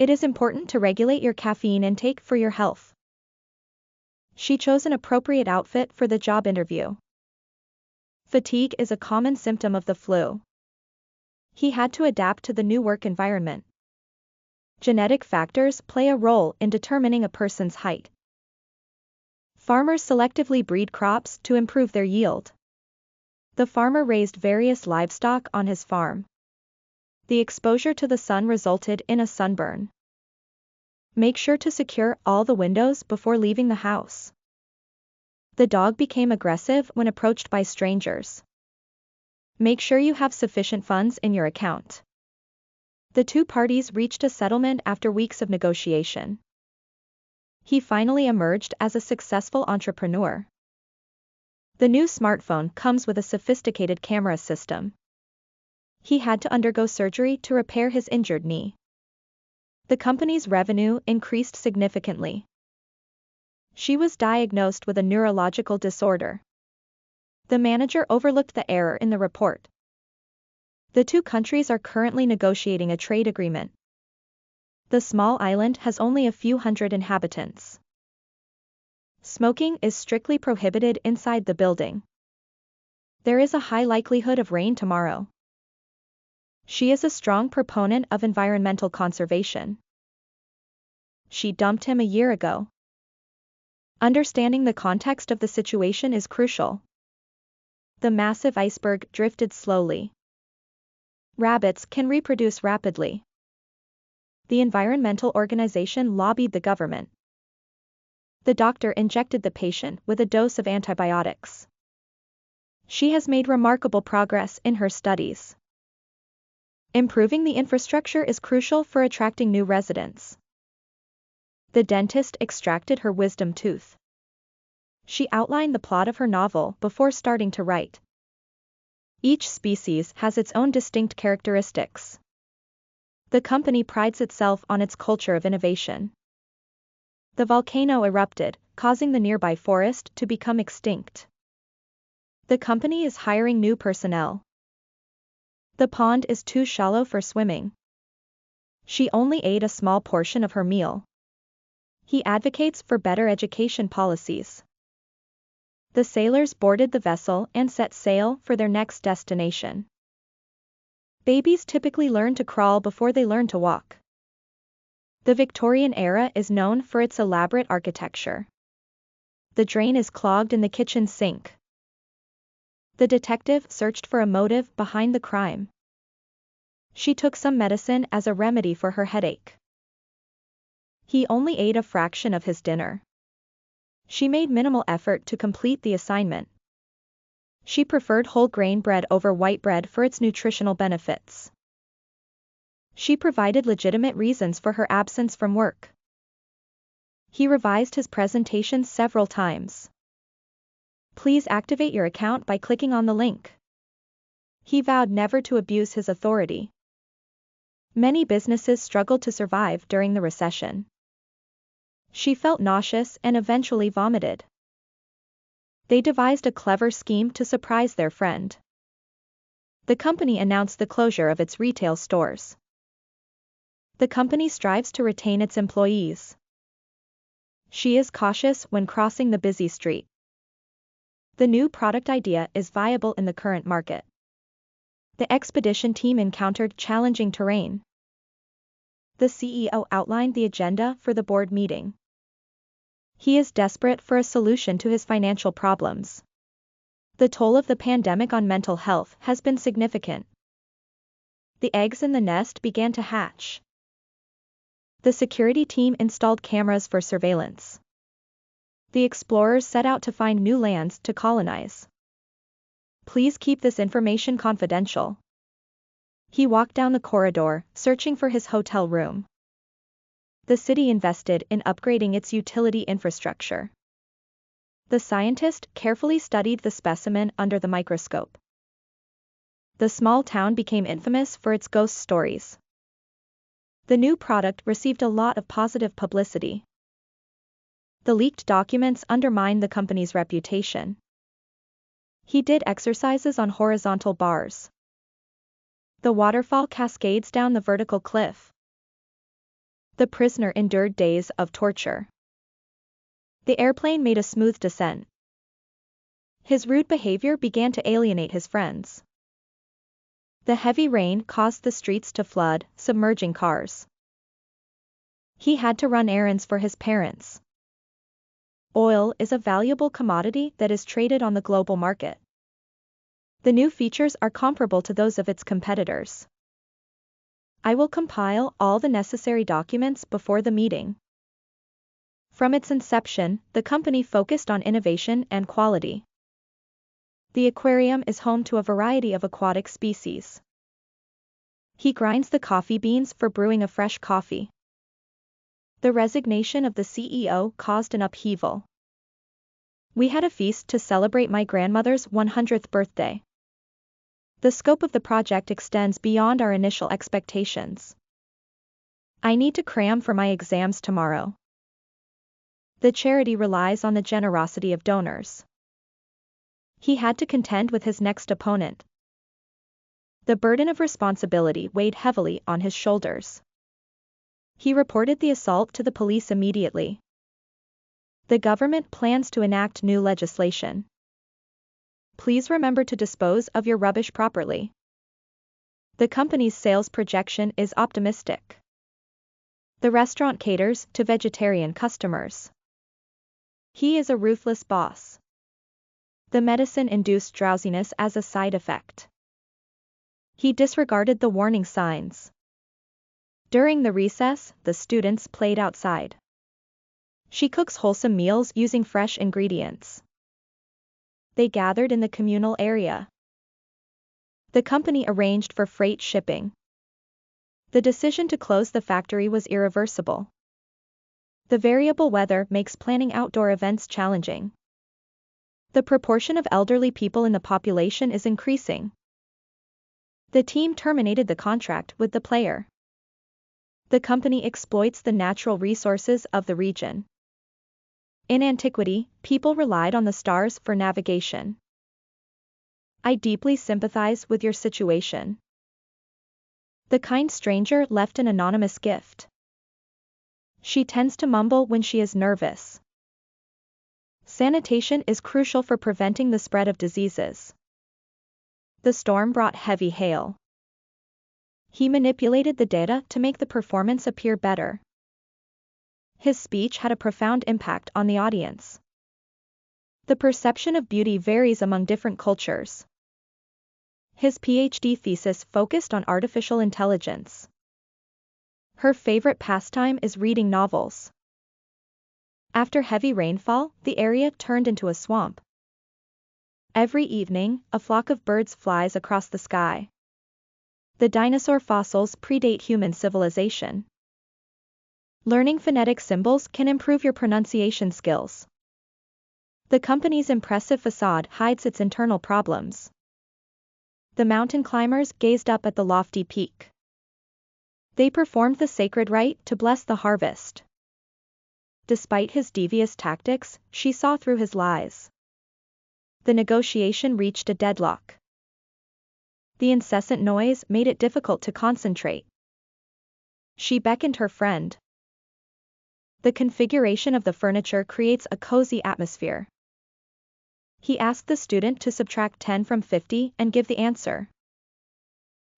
It is important to regulate your caffeine intake for your health. She chose an appropriate outfit for the job interview. Fatigue is a common symptom of the flu. He had to adapt to the new work environment. Genetic factors play a role in determining a person's height. Farmers selectively breed crops to improve their yield. The farmer raised various livestock on his farm. The exposure to the sun resulted in a sunburn. Make sure to secure all the windows before leaving the house. The dog became aggressive when approached by strangers. Make sure you have sufficient funds in your account. The two parties reached a settlement after weeks of negotiation. He finally emerged as a successful entrepreneur. The new smartphone comes with a sophisticated camera system. He had to undergo surgery to repair his injured knee. The company's revenue increased significantly. She was diagnosed with a neurological disorder. The manager overlooked the error in the report. The two countries are currently negotiating a trade agreement. The small island has only a few hundred inhabitants. Smoking is strictly prohibited inside the building. There is a high likelihood of rain tomorrow. She is a strong proponent of environmental conservation. She dumped him a year ago. Understanding the context of the situation is crucial. The massive iceberg drifted slowly. Rabbits can reproduce rapidly. The environmental organization lobbied the government. The doctor injected the patient with a dose of antibiotics. She has made remarkable progress in her studies. Improving the infrastructure is crucial for attracting new residents. The dentist extracted her wisdom tooth. She outlined the plot of her novel before starting to write. Each species has its own distinct characteristics. The company prides itself on its culture of innovation. The volcano erupted, causing the nearby forest to become extinct. The company is hiring new personnel. The pond is too shallow for swimming. She only ate a small portion of her meal. He advocates for better education policies. The sailors boarded the vessel and set sail for their next destination. Babies typically learn to crawl before they learn to walk. The Victorian era is known for its elaborate architecture. The drain is clogged in the kitchen sink. The detective searched for a motive behind the crime. She took some medicine as a remedy for her headache. He only ate a fraction of his dinner. She made minimal effort to complete the assignment. She preferred whole grain bread over white bread for its nutritional benefits. She provided legitimate reasons for her absence from work. He revised his presentation several times. Please activate your account by clicking on the link. He vowed never to abuse his authority. Many businesses struggled to survive during the recession. She felt nauseous and eventually vomited. They devised a clever scheme to surprise their friend. The company announced the closure of its retail stores. The company strives to retain its employees. She is cautious when crossing the busy street. The new product idea is viable in the current market. The expedition team encountered challenging terrain. The CEO outlined the agenda for the board meeting. He is desperate for a solution to his financial problems. The toll of the pandemic on mental health has been significant. The eggs in the nest began to hatch. The security team installed cameras for surveillance. The explorers set out to find new lands to colonize. Please keep this information confidential. He walked down the corridor, searching for his hotel room. The city invested in upgrading its utility infrastructure. The scientist carefully studied the specimen under the microscope. The small town became infamous for its ghost stories. The new product received a lot of positive publicity. The leaked documents undermined the company's reputation. He did exercises on horizontal bars. The waterfall cascades down the vertical cliff. The prisoner endured days of torture. The airplane made a smooth descent. His rude behavior began to alienate his friends. The heavy rain caused the streets to flood, submerging cars. He had to run errands for his parents. Oil is a valuable commodity that is traded on the global market. The new features are comparable to those of its competitors. I will compile all the necessary documents before the meeting. From its inception, the company focused on innovation and quality. The aquarium is home to a variety of aquatic species. He grinds the coffee beans for brewing a fresh coffee. The resignation of the CEO caused an upheaval. We had a feast to celebrate my grandmother's 100th birthday. The scope of the project extends beyond our initial expectations. I need to cram for my exams tomorrow. The charity relies on the generosity of donors. He had to contend with his next opponent. The burden of responsibility weighed heavily on his shoulders. He reported the assault to the police immediately. The government plans to enact new legislation. Please remember to dispose of your rubbish properly. The company's sales projection is optimistic. The restaurant caters to vegetarian customers. He is a ruthless boss. The medicine induced drowsiness as a side effect. He disregarded the warning signs. During the recess, the students played outside. She cooks wholesome meals using fresh ingredients. They gathered in the communal area. The company arranged for freight shipping. The decision to close the factory was irreversible. The variable weather makes planning outdoor events challenging. The proportion of elderly people in the population is increasing. The team terminated the contract with the player. The company exploits the natural resources of the region. In antiquity, people relied on the stars for navigation. I deeply sympathize with your situation. The kind stranger left an anonymous gift. She tends to mumble when she is nervous. Sanitation is crucial for preventing the spread of diseases. The storm brought heavy hail. He manipulated the data to make the performance appear better. His speech had a profound impact on the audience. The perception of beauty varies among different cultures. His PhD thesis focused on artificial intelligence. Her favorite pastime is reading novels. After heavy rainfall, the area turned into a swamp. Every evening, a flock of birds flies across the sky. The dinosaur fossils predate human civilization. Learning phonetic symbols can improve your pronunciation skills. The company's impressive facade hides its internal problems. The mountain climbers gazed up at the lofty peak. They performed the sacred rite to bless the harvest. Despite his devious tactics, she saw through his lies. The negotiation reached a deadlock. The incessant noise made it difficult to concentrate. She beckoned her friend. The configuration of the furniture creates a cozy atmosphere. He asked the student to subtract 10 from 50 and give the answer.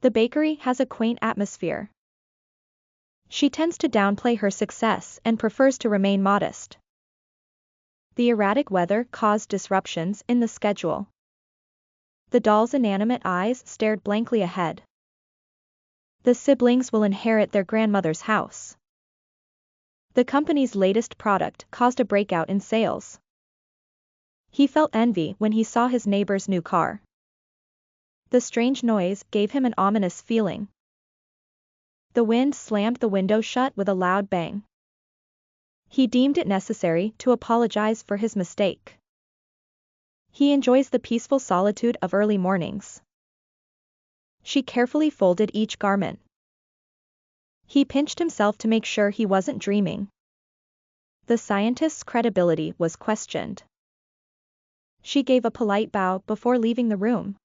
The bakery has a quaint atmosphere. She tends to downplay her success and prefers to remain modest. The erratic weather caused disruptions in the schedule. The doll's inanimate eyes stared blankly ahead. The siblings will inherit their grandmother's house. The company's latest product caused a breakout in sales. He felt envy when he saw his neighbor's new car. The strange noise gave him an ominous feeling. The wind slammed the window shut with a loud bang. He deemed it necessary to apologize for his mistake. He enjoys the peaceful solitude of early mornings. She carefully folded each garment. He pinched himself to make sure he wasn't dreaming. The scientist's credibility was questioned. She gave a polite bow before leaving the room.